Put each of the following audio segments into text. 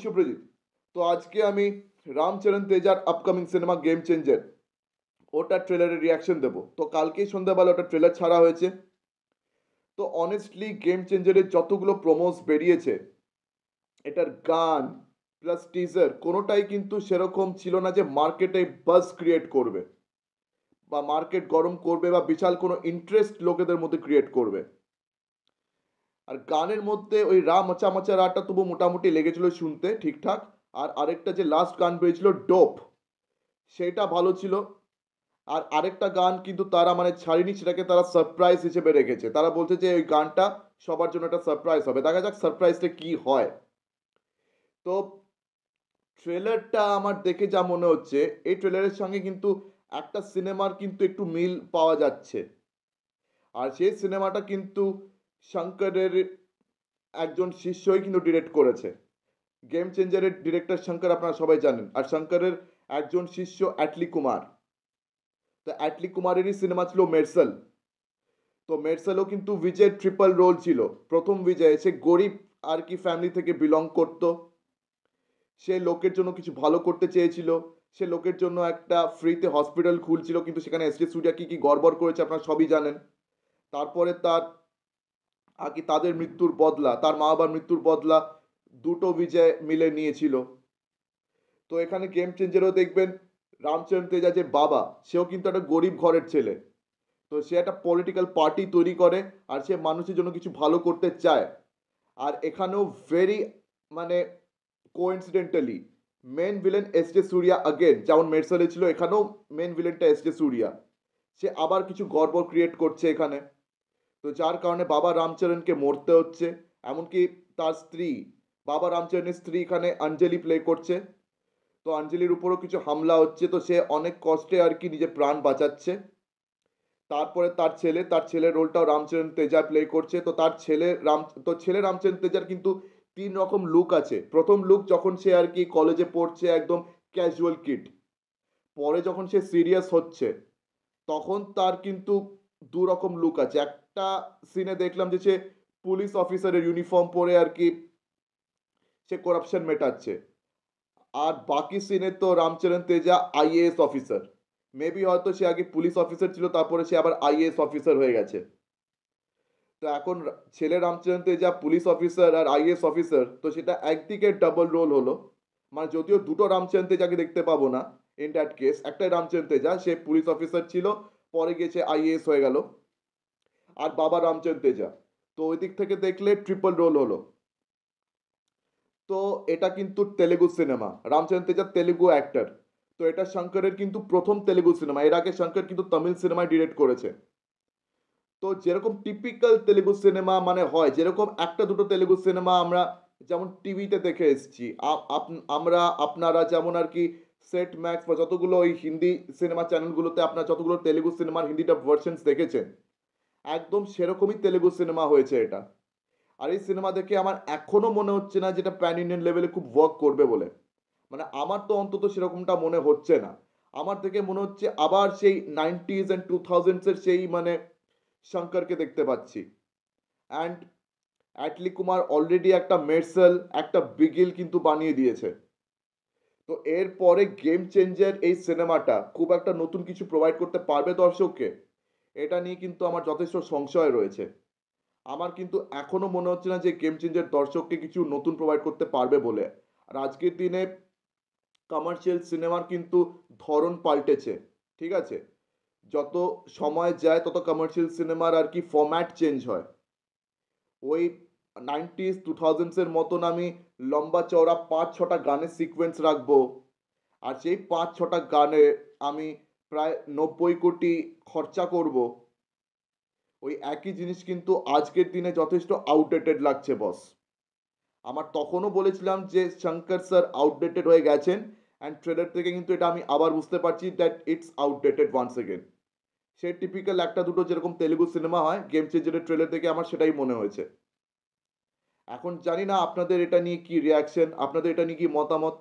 শুভ্রজিৎ। তো আজকে আমি রামচরণ তেজার আপকামিং সিনেমা গেম চেঞ্জার ওটার ট্রেলারের রিয়াকশন দেবো। তো কালকেই সন্ধ্যাবেলা ওটা ট্রেলার ছাড়া হয়েছে। তো অনেস্টলি গেম চেঞ্জারের যতগুলো প্রোমোস বেরিয়েছে, এটার গান প্লাস টিজার কোনোটাই কিন্তু সেরকম ছিল না যে মার্কেটে বাজ ক্রিয়েট করবে বা মার্কেট গরম করবে বা বিশাল কোনো ইন্টারেস্ট লোকেদের মধ্যে ক্রিয়েট করবে। আর গানের মধ্যে ওই রা মচা মচা রাটা তবু মোটামুটি লেগেছিল শুনতে ঠিকঠাক। আর আরেকটা যে লাস্ট গান বেরিয়েছিল ডোপ, সেটা ভালো ছিল। আর আরেকটা গান কিন্তু তারা মানে ছাড়েনি, সেটাকে তারা সারপ্রাইজ হিসেবে রেখেছে। তারা বলছে যে ওই গানটা সবার জন্য একটা সারপ্রাইজ হবে, দেখা যাক সারপ্রাইজটা কি হয়। তো ট্রেলারটা আমার দেখে যা মনে হচ্ছে, এই ট্রেলারের সঙ্গে কিন্তু একটা সিনেমার কিন্তু একটু মিল পাওয়া যাচ্ছে। আর সেই সিনেমাটা কিন্তু শঙ্করের একজন শিষ্যই কিন্তু ডিরেক্ট করেছে। গেম চেঞ্জারের ডিরেক্টর শঙ্কর আপনারা সবাই জানেন, আর শঙ্করের একজন শিষ্য অ্যাটলি কুমার। তো অ্যাটলি কুমারেরই সিনেমা ছিল মেরসেল। তো মেরসেলও কিন্তু বিজয়ের ট্রিপল রোল ছিল। প্রথম বিজয়, সে গরিব আর কি ফ্যামিলি থেকে বিলং করতো। সে লোকের জন্য কিছু ভালো করতে চেয়েছিল। সে লোকের জন্য একটা ফ্রিতে হসপিটাল খুলছিল, কিন্তু সেখানে এস টি সূর্যা কি কি গড়বড় করেছে আপনারা সবই জানেন। তারপরে তার আর কি তাদের মৃত্যুর বদলা, তার মা বাবার মৃত্যুর বদলা দুটো বিজয় মিলে নিয়েছিল। তো এখানে গেম চেঞ্জারও দেখবেন রামচরণ তেজা যে বাবা, সেও কিন্তু একটা গরিব ঘরের ছেলে। তো সে একটা পলিটিক্যাল পার্টি তৈরি করে, আর সে মানুষের জন্য কিছু ভালো করতে চায়। আর এখানেও ভেরি মানে coincidentally main villain S J Surya again, যেমন মেরসালে ছিল এখানেও মেন ভিলেনটা এস জে সূর্যা। সে আবার কিছু গড়বড় ক্রিয়েট করছে এখানে। তো যার কারণে বাবা রামচরণকে মরতে হচ্ছে। এমনকি তার স্ত্রী, বাবা রামচরণের স্ত্রী এখানে অঞ্জলি প্লে করছে। তো অঞ্জলির উপরও কিছু হামলা হচ্ছে, তো সে অনেক কষ্টে আর কি নিজের প্রাণ বাঁচাচ্ছে। তারপরে তার ছেলের রোলটাও রামচরণ তেজা প্লে করছে। তো ছেলে রামচরণ তেজার কিন্তু তিন রকম লুক আছে। প্রথম লুক যখন সে আর কি কলেজে পড়ছে, একদম ক্যাজুয়াল কিড। পরে যখন সে সিরিয়াস হচ্ছে, তখন তার কিন্তু দু রকম লুক আছে। একটা সিনে দেখলাম যে সে পুলিশ অফিসারের ইউনিফর্ম পরে আর কি সে করাপশন মেটাচ্ছে। আর বাকি সিনে তো Ram Charan Teja IAS officer. Maybe হয়তো সে আগে পুলিশ অফিসার ছিল, তারপরে সে আবার আইএএস অফিসার হয়ে গেছে। তো এখন ছেলে রামচরণ তেজা পুলিশ অফিসার আর আইএএস অফিসার, তো সেটা একদিকে ডাবল রোল হলো। মানে যদিও দুটো রামচরণ তেজাকে দেখতে পাবো না, ইন দ্যাট কেস একটাই রামচরণ তেজা, সে পুলিশ অফিসার ছিল, পরে গিয়ে সে আইএএস হয়ে গেল। আর বাবা রামচরণ তেজা, তো ওই দিক থেকে দেখলে ট্রিপল রোল হলো। তো এটা কিন্তু তেলেগু সিনেমা, রামচরণ তেজা তেলেগু অ্যাক্টর। তো এটা শঙ্করের কিন্তু প্রথম তেলেগু সিনেমা। এর আগে শঙ্কর কিন্তু তামিল সিনেমায় ডিরেক্ট করেছে। তো যেরকম টিপিক্যাল তেলেগু সিনেমা মানে হয়, যেরকম একটা দুটো তেলেগু সিনেমা আমরা যেমন টিভিতে দেখে এসেছি, আমরা আপনারা যেমন আর কি সেট ম্যাক্স বা যতগুলো ওই হিন্দি সিনেমা চ্যানেলগুলোতে আপনারা যতগুলো তেলেগু সিনেমার হিন্দিটা ভার্সনস দেখেছেন, একদম সেরকমই তেলেগু সিনেমা হয়েছে এটা। আর এই সিনেমা দেখে আমার এখনো মনে হচ্ছে না যেটা প্যান ইন্ডিয়ান লেভেলে খুব ওয়ার্ক করবে বলে। মানে আমার তো অন্তত সেরকমটা মনে হচ্ছে না। আমার থেকে মনে হচ্ছে আবার সেই নাইনটিজ অ্যান্ড 2000s-এর সেই মানে শঙ্করকে দেখতে পাচ্ছি। অ্যান্ড অ্যাটলি কুমার অলরেডি একটা মেরসেল, একটা বিগিল কিন্তু বানিয়ে দিয়েছে। তো এরপরে গেম চেঞ্জার এই সিনেমাটা খুব একটা নতুন কিছু প্রোভাইড করতে পারবে দর্শককে, এটা নিয়ে কিন্তু আমার যথেষ্ট সংশয় রয়েছে। আমার কিন্তু এখনো মনে হচ্ছে না যে গেম চেঞ্জার দর্শককে কিছু নতুন প্রোভাইড করতে পারবে বলে। আর আজকের দিনে কমার্শিয়াল সিনেমার কিন্তু ধরন পাল্টেছে, ঠিক আছে? যত সময় যায় তত কমার্শিয়াল সিনেমার আর কি ফরম্যাট চেঞ্জ হয়। ওই নাইনটিজ 2000s-এর মতন আমি লম্বা চওড়া 5-6টা গানের সিকোয়েন্স রাখবো, আর সেই 5-6টা গানে আমি প্রায় 90 কোটি খরচা করব, ওই একই জিনিস কিন্তু আজকের দিনে যথেষ্ট আউটডেটেড লাগছে বস। আমার তখনও বলেছিলাম যে শঙ্কর স্যার আউটডেটেড হয়ে গেছেন, অ্যান্ড ট্রেলার থেকে কিন্তু এটা আমি আবার বুঝতে পারছি that it's outdated once again. সে টিপিক্যাল একটা দুটো যেরকম তেলেগু সিনেমা হয়, গেম চেঞ্জারের ট্রেলার থেকে আমার সেটাই মনে হয়েছে। এখন জানি না আপনাদের এটা নিয়ে কি রিয়াকশন, আপনাদের এটা নিয়ে কি মতামত।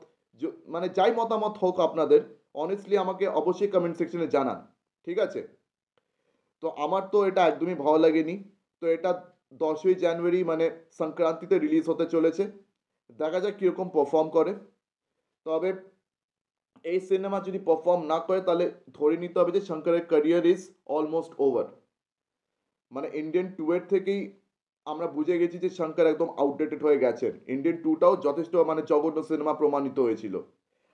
মানে যাই মতামত হোক আপনাদের, অনেস্টলি আমাকে অবশ্যই কমেন্ট সেকশনে জানান, ঠিক আছে? তো আমার তো এটা একদমই ভালো লাগেনি। তো এটা 10ই জানুয়ারি মানে সংক্রান্তিতে রিলিজ হতে চলেছে। দেখা যাক কীরকম পারফর্ম করে। তবে এই সিনেমা যদি পারফর্ম না করে তাহলে ধরে নিতে হবে যে শঙ্করের ক্যারিয়ার ইজ অলমোস্ট ওভার। মানে ইন্ডিয়ান টু এর থেকেই আমরা বুঝে গেছি যে শঙ্কর একদম আউটডেটেড হয়ে গেছেন। ইন্ডিয়ান টুটাও যথেষ্ট মানে জঘন্য সিনেমা প্রমাণিত হয়েছিল।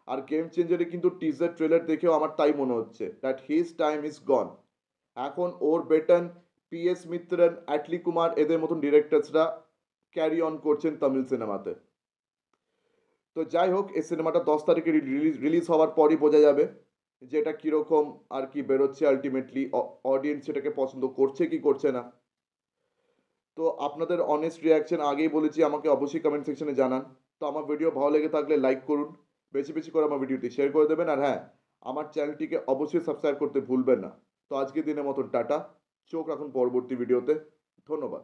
আর গেম চেঞ্জারে কিন্তু টিজার ট্রেলার দেখেও আমার তাই মনে হচ্ছে দ্যাট হিজ টাইম ইজ গন। এখন ওর বেটন, PS মিত্রন, অ্যাটলি কুমার এদের মতন ডিরেক্টরসরা ক্যারি অন করছেন তামিল সিনেমাতে। তো যাই হোক, এই সিনেমাটা 10 তারিখে রিলিজ হওয়ার পরই বোঝা যাবে যে এটা কীরকম আর কি বেরোচ্ছে। আলটিমেটলি অডিয়েন্স সেটাকে পছন্দ করছে কি করছে না। তো আপনাদের অনেস্ট রিয়াকশন আগেই বলেছি, আমাকে অবশ্যই কমেন্ট সেকশনে জানান। তো আমার ভিডিও ভালো লেগে থাকলে লাইক করুন, বেশি বেশি করে আমার ভিডিওটি শেয়ার করে দেবেন, আর হ্যাঁ, আমার চ্যানেলটিকে অবশ্যই সাবস্ক্রাইব করতে ভুলবেন না। তো আজকের দিনের মতন টাটা, চোখ রাখুন পরবর্তী ভিডিওতে। ধন্যবাদ।